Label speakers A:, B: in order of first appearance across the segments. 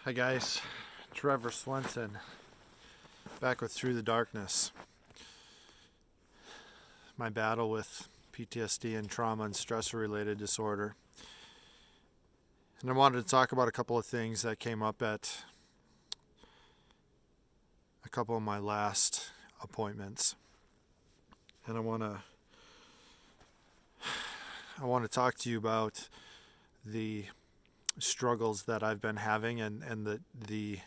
A: Hi guys, Trevor Swenson, back with Through the Darkness. My battle with PTSD and trauma and stressor-related disorder. And I wanted to talk about a couple of things that came up at a couple of my last appointments. And I want to talk to you about the struggles that I've been having and the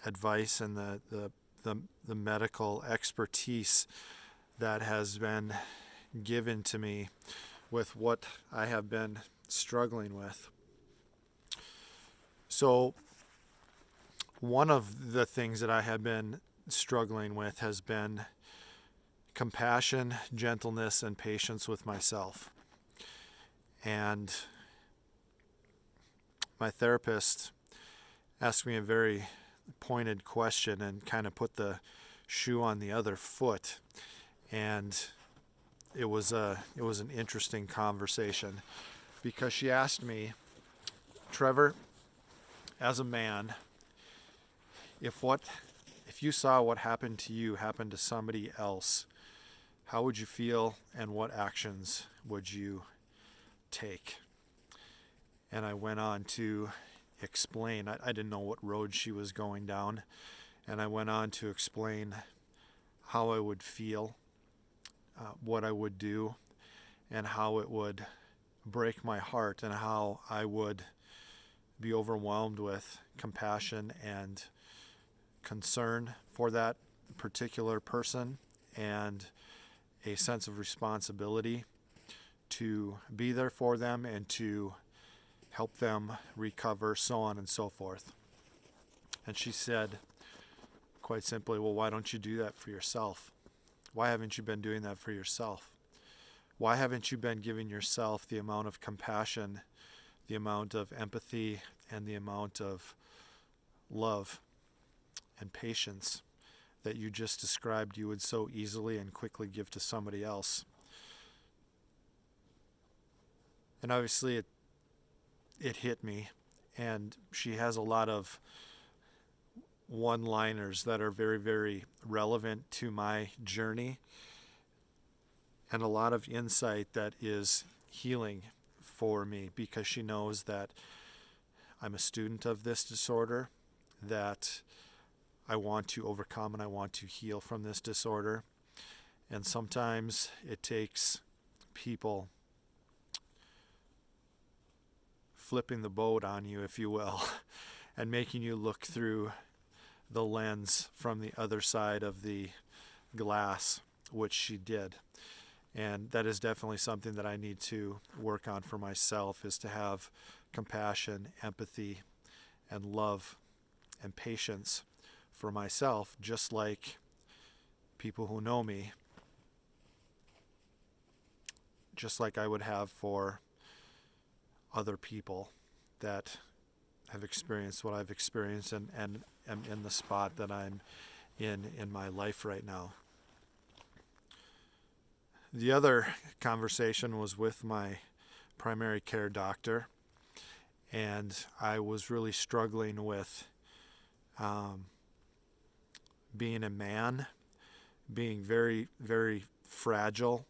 A: advice and the medical expertise that has been given to me with what I have been struggling with. So one of the things that I have been struggling with has been compassion, gentleness, and patience with myself. And my therapist asked me a very pointed question and kind of put the shoe on the other foot. And it was an interesting conversation because she asked me, Trevor, as a man, if you saw what happened to you happen to somebody else, how would you feel and what actions would you take? And I went on to explain, I didn't know what road she was going down, and I went on to explain how I would feel, what I would do, and how it would break my heart, and how I would be overwhelmed with compassion and concern for that particular person, and a sense of responsibility to be there for them and to help them recover, so on and so forth. And she said, quite simply, well, why don't you do that for yourself? Why haven't you been doing that for yourself? Why haven't you been giving yourself the amount of compassion, the amount of empathy, and the amount of love and patience that you just described you would so easily and quickly give to somebody else? And obviously it hit me, and she has a lot of one-liners that are very, very relevant to my journey, and a lot of insight that is healing for me, because she knows that I'm a student of this disorder, that I want to overcome and I want to heal from this disorder. And sometimes it takes people flipping the boat on you, if you will, and making you look through the lens from the other side of the glass, which she did. And that is definitely something that I need to work on for myself, is to have compassion, empathy, and love and patience for myself, just like people who know me, just like I would have for other people that have experienced what I've experienced and am in the spot that I'm in my life right now. The other conversation was with my primary care doctor, and I was really struggling with being a man, being very, very fragile,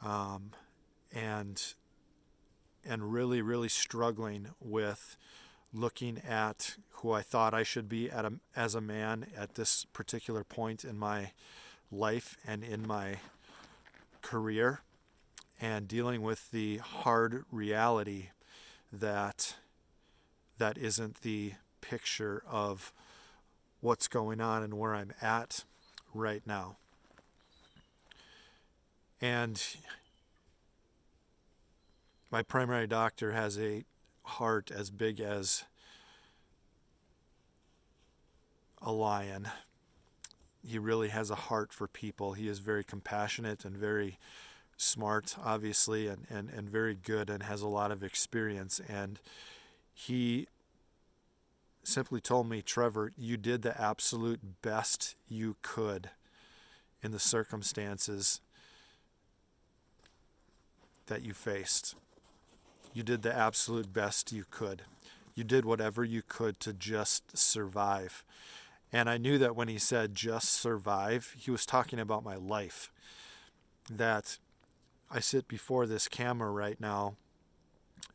A: and really, really struggling with looking at who I thought I should be as a man at this particular point in my life and in my career, and dealing with the hard reality that isn't the picture of what's going on and where I'm at right now. And my primary doctor has a heart as big as a lion. He really has a heart for people. He is very compassionate and very smart, obviously, and very good, and has a lot of experience. And he simply told me, Trevor, you did the absolute best you could in the circumstances that you faced. You did the absolute best you could. You did whatever you could to just survive. And I knew that when he said just survive, he was talking about my life. That I sit before this camera right now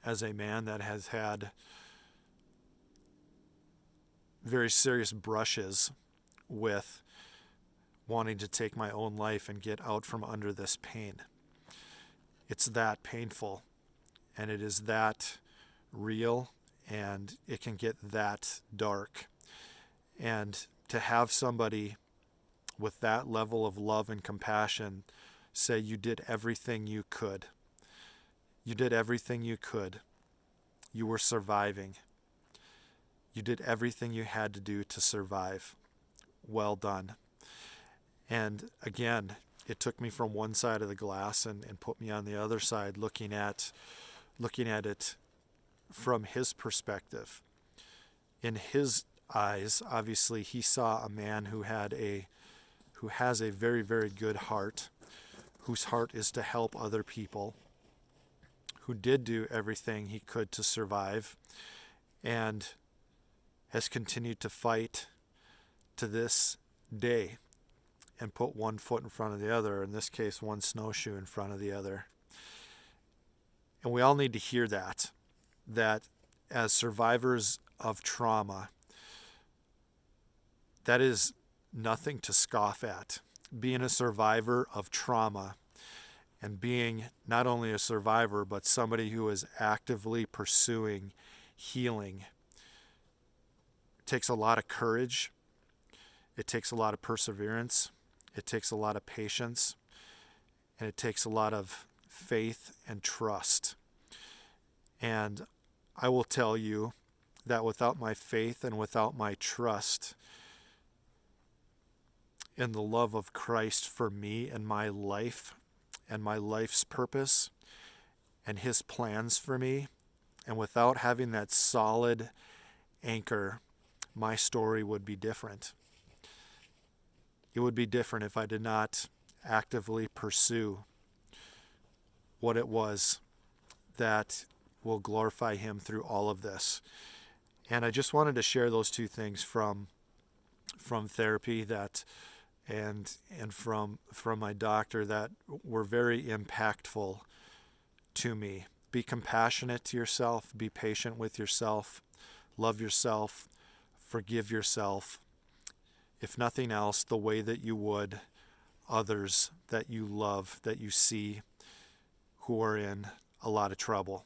A: as a man that has had very serious brushes with wanting to take my own life and get out from under this pain. It's that painful, and it is that real, and it can get that dark. And to have somebody with that level of love and compassion say you did everything you could. You did everything you could. You were surviving. You did everything you had to do to survive. Well done. And again, it took me from one side of the glass and put me on the other side, looking at it from his perspective. In his eyes, obviously, he saw a man who has a very, very good heart, whose heart is to help other people, who did do everything he could to survive, and has continued to fight to this day and put one foot in front of the other, in this case, one snowshoe in front of the other. And we all need to hear that as survivors of trauma, that is nothing to scoff at. Being a survivor of trauma and being not only a survivor, but somebody who is actively pursuing healing takes a lot of courage. It takes a lot of perseverance. It takes a lot of patience. And it takes a lot of faith and trust. And I will tell you that without my faith and without my trust in the love of Christ for me and my life and my life's purpose and his plans for me, and without having that solid anchor, my story would be different. It would be different if I did not actively pursue what it was that will glorify him through all of this. And I just wanted to share those two things from therapy and from my doctor that were very impactful to me. Be compassionate to yourself, be patient with yourself, love yourself, forgive yourself. If nothing else, the way that you would others that you love, that you see who are in a lot of trouble.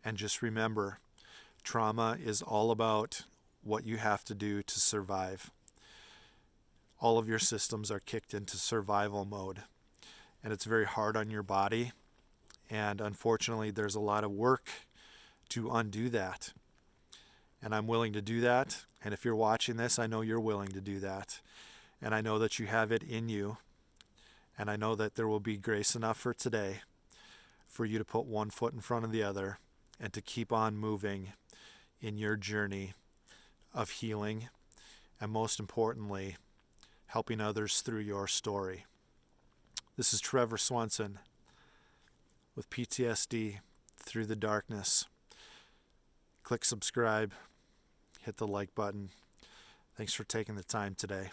A: And just remember, trauma is all about what you have to do to survive. All of your systems are kicked into survival mode, and it's very hard on your body. And unfortunately, there's a lot of work to undo that. And I'm willing to do that. And if you're watching this, I know you're willing to do that. And I know that you have it in you. And I know that there will be grace enough for today for you to put one foot in front of the other and to keep on moving in your journey of healing, and most importantly, helping others through your story. This is Trevor Swenson with PTSD Through the Darkness. Click subscribe, hit the like button. Thanks for taking the time today.